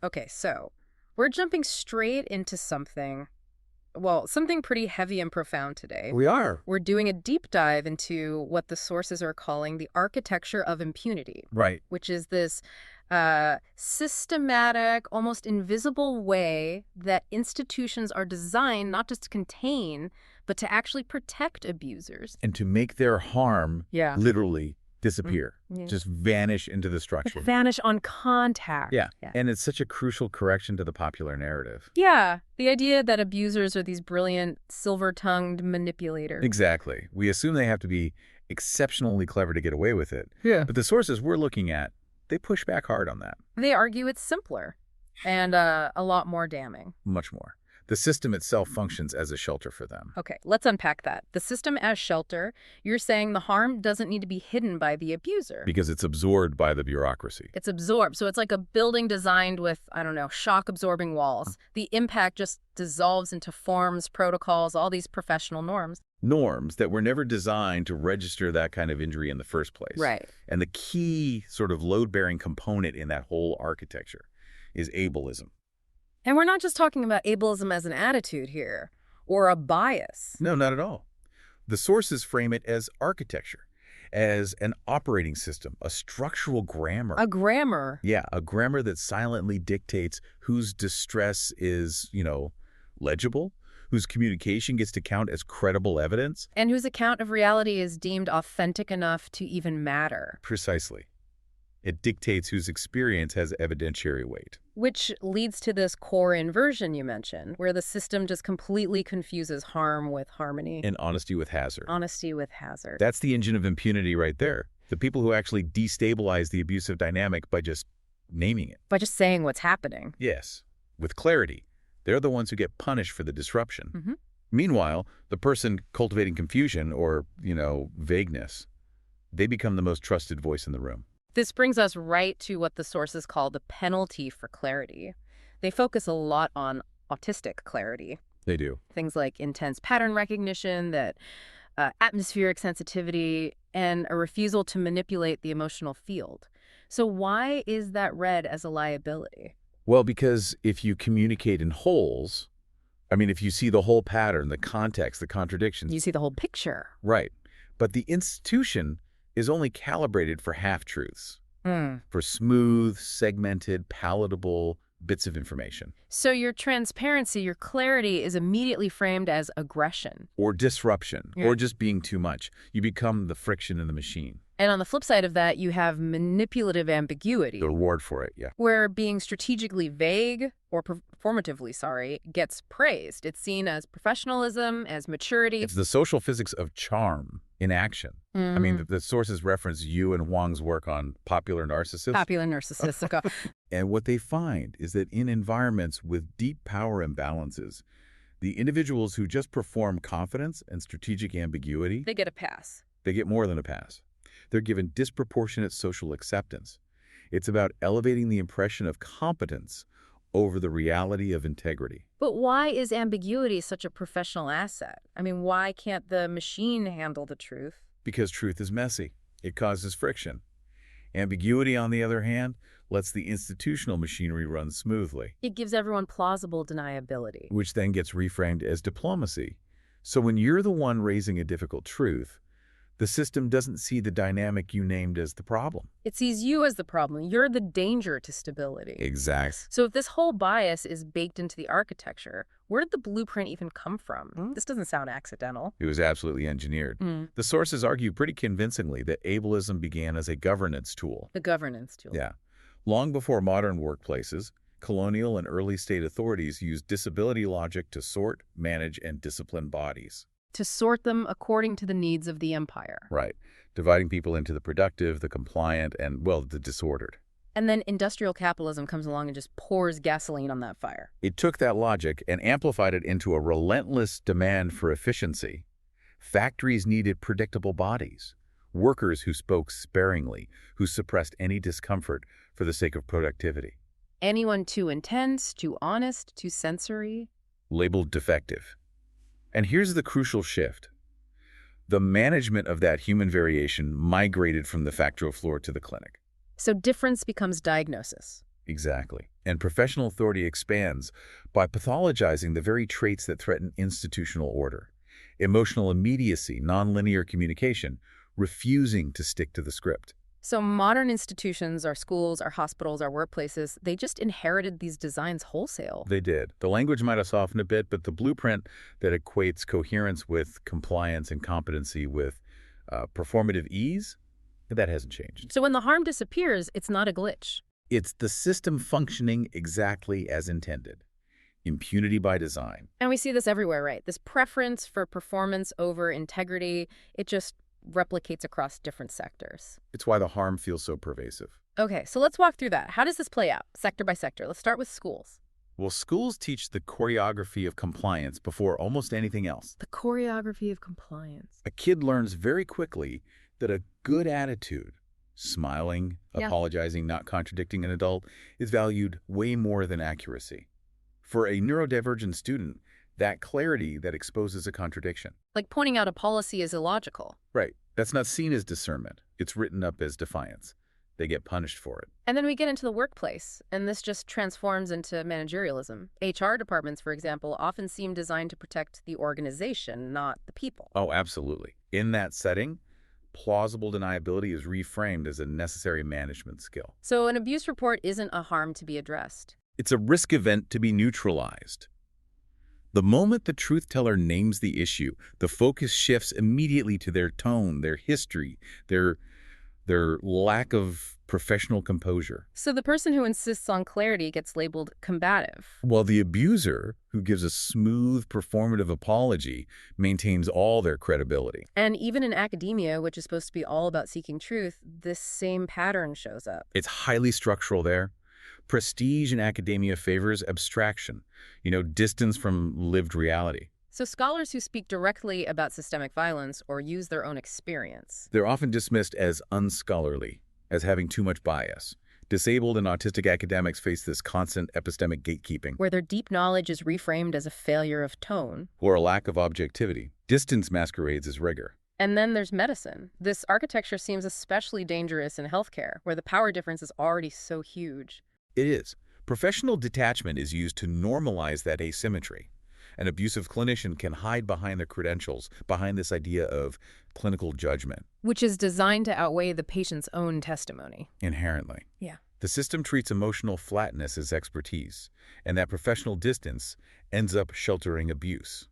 Okay, so we're jumping straight into something pretty heavy and profound today. We are. We're doing a deep dive into what the sources are calling the architecture of impunity. Right. Which is this systematic, almost invisible way that institutions are designed not just to contain, but to actually protect abusers. And to make their harm literally disappear, just vanish into the structure. Vanish on contact. Yeah, and it's such a crucial correction to the popular narrative. Yeah, the idea that abusers are these brilliant, silver-tongued manipulators. Exactly. We assume they have to be exceptionally clever to get away with it. Yeah. But the sources we're looking at, they push back hard on that. They argue it's simpler and a lot more damning. Much more. The system itself functions as a shelter for them. Okay, let's unpack that. The system as shelter, you're saying the harm doesn't need to be hidden by the abuser. Because it's absorbed by the bureaucracy. It's absorbed. So it's like a building designed with, shock-absorbing walls. The impact just dissolves into forms, protocols, all these professional norms. Norms that were never designed to register that kind of injury in the first place. Right. And the key sort of load-bearing component in that whole architecture is ableism. And we're not just talking about ableism as an attitude here, or a bias. No, not at all. The sources frame it as architecture, as an operating system, a structural grammar. A grammar? Yeah, a grammar that silently dictates whose distress is, legible, whose communication gets to count as credible evidence. And whose account of reality is deemed authentic enough to even matter. Precisely. It dictates whose experience has evidentiary weight. Which leads to this core inversion you mentioned, where the system just completely confuses harm with harmony. And honesty with hazard. Honesty with hazard. That's the engine of impunity right there. The people who actually destabilize the abusive dynamic by just naming it. By just saying what's happening. Yes, with clarity. They're the ones who get punished for the disruption. Mm-hmm. Meanwhile, the person cultivating confusion or, vagueness, they become the most trusted voice in the room. This brings us right to what the sources call the penalty for clarity. They focus a lot on autistic clarity. They do. Things like intense pattern recognition, that atmospheric sensitivity, and a refusal to manipulate the emotional field. So why is that read as a liability? Well, because if you communicate in wholes, if you see the whole pattern, the context, the contradictions. You see the whole picture. Right. But the institution is only calibrated for half-truths, for smooth, segmented, palatable bits of information. So your transparency, your clarity is immediately framed as aggression. Or disruption, or just being too much. You become the friction in the machine. And on the flip side of that, you have manipulative ambiguity. The reward for it, yeah. Where being strategically vague, or performatively, gets praised. It's seen as professionalism, as maturity. It's the social physics of charm in action. The sources reference Yu and Huang's work on popular narcissists. Popular narcissists. And what they find is that in environments with deep power imbalances, the individuals who just perform confidence and strategic ambiguity, they get a pass. They get more than a pass. They're given disproportionate social acceptance. It's about elevating the impression of competence over the reality of integrity. But why is ambiguity such a professional asset? Why can't the machine handle the truth? Because truth is messy. It causes friction. Ambiguity, on the other hand, lets the institutional machinery run smoothly. It gives everyone plausible deniability. Which then gets reframed as diplomacy. So when you're the one raising a difficult truth, the system doesn't see the dynamic you named as the problem. It sees you as the problem. You're the danger to stability. Exactly. So if this whole bias is baked into the architecture, where did the blueprint even come from? This doesn't sound accidental. It was absolutely engineered. The sources argue pretty convincingly that ableism began as a governance tool. The governance tool. Yeah. Long before modern workplaces, colonial and early state authorities used disability logic to sort, manage, and discipline bodies. To sort them according to the needs of the empire. Right. Dividing people into the productive, the compliant, and, the disordered. And then industrial capitalism comes along and just pours gasoline on that fire. It took that logic and amplified it into a relentless demand for efficiency. Factories needed predictable bodies, workers who spoke sparingly, who suppressed any discomfort for the sake of productivity. Anyone too intense, too honest, too sensory? Labeled defective. And here's the crucial shift. The management of that human variation migrated from the factory floor to the clinic. So difference becomes diagnosis. Exactly. And professional authority expands by pathologizing the very traits that threaten institutional order. Emotional immediacy, nonlinear communication, refusing to stick to the script. So modern institutions, our schools, our hospitals, our workplaces, they just inherited these designs wholesale. They did. The language might have softened a bit, but the blueprint that equates coherence with compliance and competency with performative ease, that hasn't changed. So when the harm disappears, it's not a glitch. It's the system functioning exactly as intended. Impunity by design. And we see this everywhere, right? This preference for performance over integrity, it just replicates across different sectors. It's why the harm feels so pervasive. Okay, so let's walk through that. How does this play out, sector by sector? Let's start with schools. Well, schools teach the choreography of compliance before almost anything else. The choreography of compliance. A kid learns very quickly that a good attitude, smiling, apologizing, not contradicting an adult, is valued way more than accuracy. For a neurodivergent student, that clarity that exposes a contradiction. Like pointing out a policy is illogical. Right. That's not seen as discernment. It's written up as defiance. They get punished for it. And then we get into the workplace, and this just transforms into managerialism. HR departments, for example, often seem designed to protect the organization, not the people. Oh, absolutely. In that setting, plausible deniability is reframed as a necessary management skill. So an abuse report isn't a harm to be addressed. It's a risk event to be neutralized. The moment the truth teller names the issue, the focus shifts immediately to their tone, their history, their lack of professional composure. So the person who insists on clarity gets labeled combative. While the abuser, who gives a smooth, performative apology, maintains all their credibility. And even in academia, which is supposed to be all about seeking truth, this same pattern shows up. It's highly structural there. Prestige in academia favors abstraction, distance from lived reality. So scholars who speak directly about systemic violence or use their own experience, They're often dismissed as unscholarly, as having too much bias. Disabled and autistic academics face this constant epistemic gatekeeping, where their deep knowledge is reframed as a failure of tone. or a lack of objectivity. Distance masquerades as rigor. And then there's medicine. This architecture seems especially dangerous in healthcare, where the power difference is already so huge. It is. Professional detachment is used to normalize that asymmetry. An abusive clinician can hide behind their credentials, behind this idea of clinical judgment. Which is designed to outweigh the patient's own testimony. Inherently. Yeah. The system treats emotional flatness as expertise, and that professional distance ends up sheltering abuse.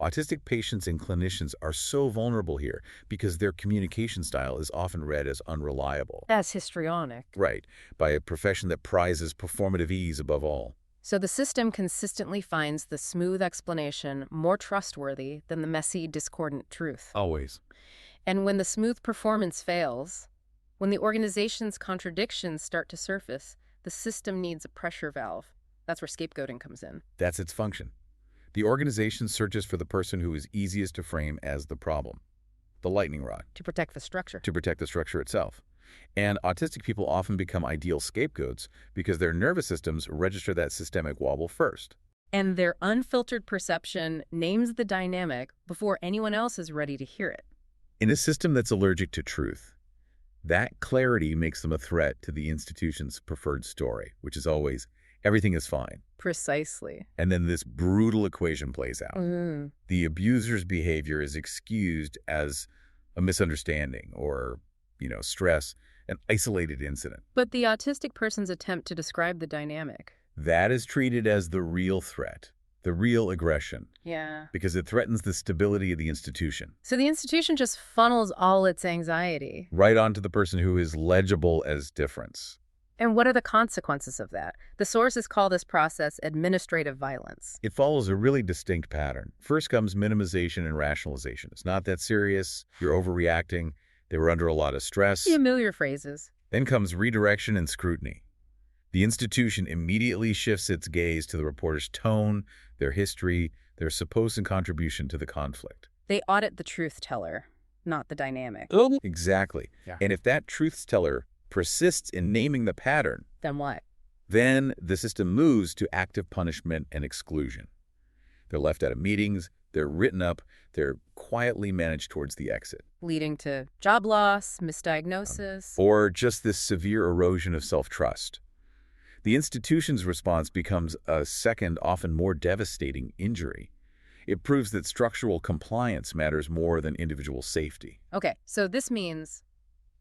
Autistic patients and clinicians are so vulnerable here because their communication style is often read as unreliable. That's histrionic. Right, by a profession that prizes performative ease above all. So the system consistently finds the smooth explanation more trustworthy than the messy, discordant truth. Always. And when the smooth performance fails, when the organization's contradictions start to surface, the system needs a pressure valve. That's where scapegoating comes in. That's its function. The organization searches for the person who is easiest to frame as the problem, the lightning rod, To protect the structure. to protect the structure itself. And autistic people often become ideal scapegoats because their nervous systems register that systemic wobble first. And their unfiltered perception names the dynamic before anyone else is ready to hear it. In a system that's allergic to truth, that clarity makes them a threat to the institution's preferred story, which is always, everything is fine. Precisely. And then this brutal equation plays out. The abuser's behavior is excused as a misunderstanding or, stress, an isolated incident. But the autistic person's attempt to describe the dynamic. That is treated as the real threat, the real aggression, Yeah. because it threatens the stability of the institution. So the institution just funnels all its anxiety. Right onto the person who is legible as difference. And what are the consequences of that? The sources call this process administrative violence. It follows a really distinct pattern. First comes minimization and rationalization. It's not that serious. You're overreacting. They were under a lot of stress. Familiar phrases. Then comes redirection and scrutiny. The institution immediately shifts its gaze to the reporter's tone, their history, their supposed contribution to the conflict. They audit the truth teller, not the dynamic. Exactly. Yeah. And if that truth teller persists in naming the pattern, Then what? then the system moves to active punishment and exclusion. They're left out of meetings, they're written up, they're quietly managed towards the exit. Leading to job loss, misdiagnosis. Or just this severe erosion of self-trust. The institution's response becomes a second, often more devastating injury. It proves that structural compliance matters more than individual safety. Okay, so this means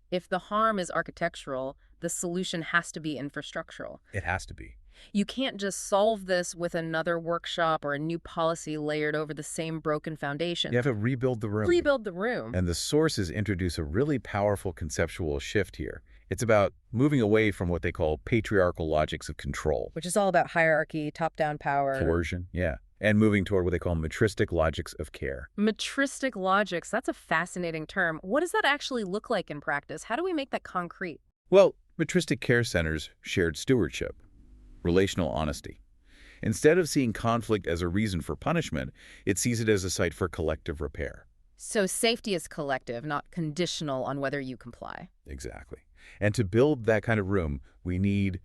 if the harm is architectural, the solution has to be infrastructural. It has to be. You can't just solve this with another workshop or a new policy layered over the same broken foundation. You have to rebuild the room. Rebuild the room. And the sources introduce a really powerful conceptual shift here. It's about moving away from what they call patriarchal logics of control. Which is all about hierarchy, top-down power. Coercion, yeah. And moving toward what they call matristic logics of care. Matristic logics, that's a fascinating term. What does that actually look like in practice? How do we make that concrete? Well, matristic care centers shared stewardship, relational honesty. Instead of seeing conflict as a reason for punishment, it sees it as a site for collective repair. So safety is collective, not conditional on whether you comply. Exactly. And to build that kind of room, we need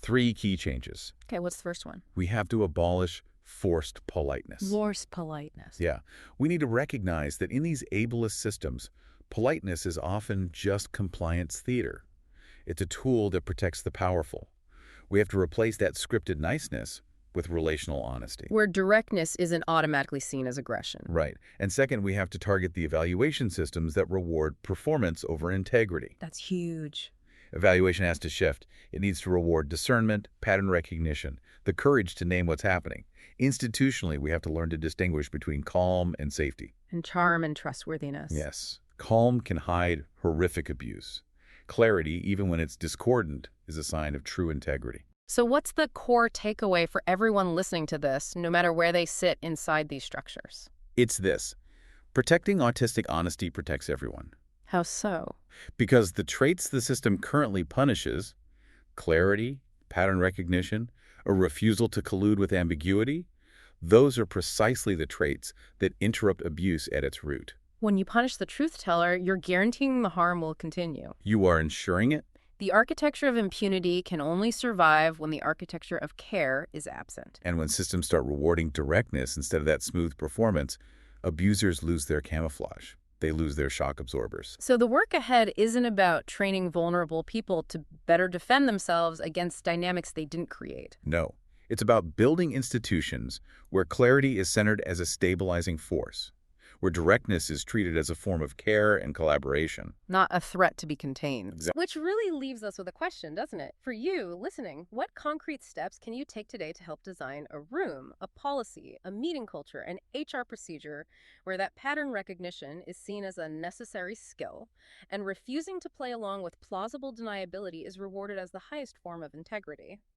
three key changes. Okay, what's the first one? We have to abolish forced politeness. Forced politeness. Yeah. We need to recognize that in these ableist systems, politeness is often just compliance theater. It's a tool that protects the powerful. We have to replace that scripted niceness with relational honesty. Where directness isn't automatically seen as aggression. Right. And second, we have to target the evaluation systems that reward performance over integrity. That's huge. Evaluation has to shift. It needs to reward discernment, pattern recognition, the courage to name what's happening. Institutionally, we have to learn to distinguish between calm and safety. And charm and trustworthiness. Yes. Calm can hide horrific abuse. Clarity, even when it's discordant, is a sign of true integrity. So what's the core takeaway for everyone listening to this, no matter where they sit inside these structures? It's this. Protecting autistic honesty protects everyone. How so? Because the traits the system currently punishes, clarity, pattern recognition, a refusal to collude with ambiguity, those are precisely the traits that interrupt abuse at its root. When you punish the truth teller, you're guaranteeing the harm will continue. You are ensuring it. The architecture of impunity can only survive when the architecture of care is absent. And when systems start rewarding directness instead of that smooth performance, abusers lose their camouflage. They lose their shock absorbers. So the work ahead isn't about training vulnerable people to better defend themselves against dynamics they didn't create. No. It's about building institutions where clarity is centered as a stabilizing force, where directness is treated as a form of care and collaboration. Not a threat to be contained. Exactly. Which really leaves us with a question, doesn't it? For you, listening, what concrete steps can you take today to help design a room, a policy, a meeting culture, an HR procedure where that pattern recognition is seen as a necessary skill, and refusing to play along with plausible deniability is rewarded as the highest form of integrity?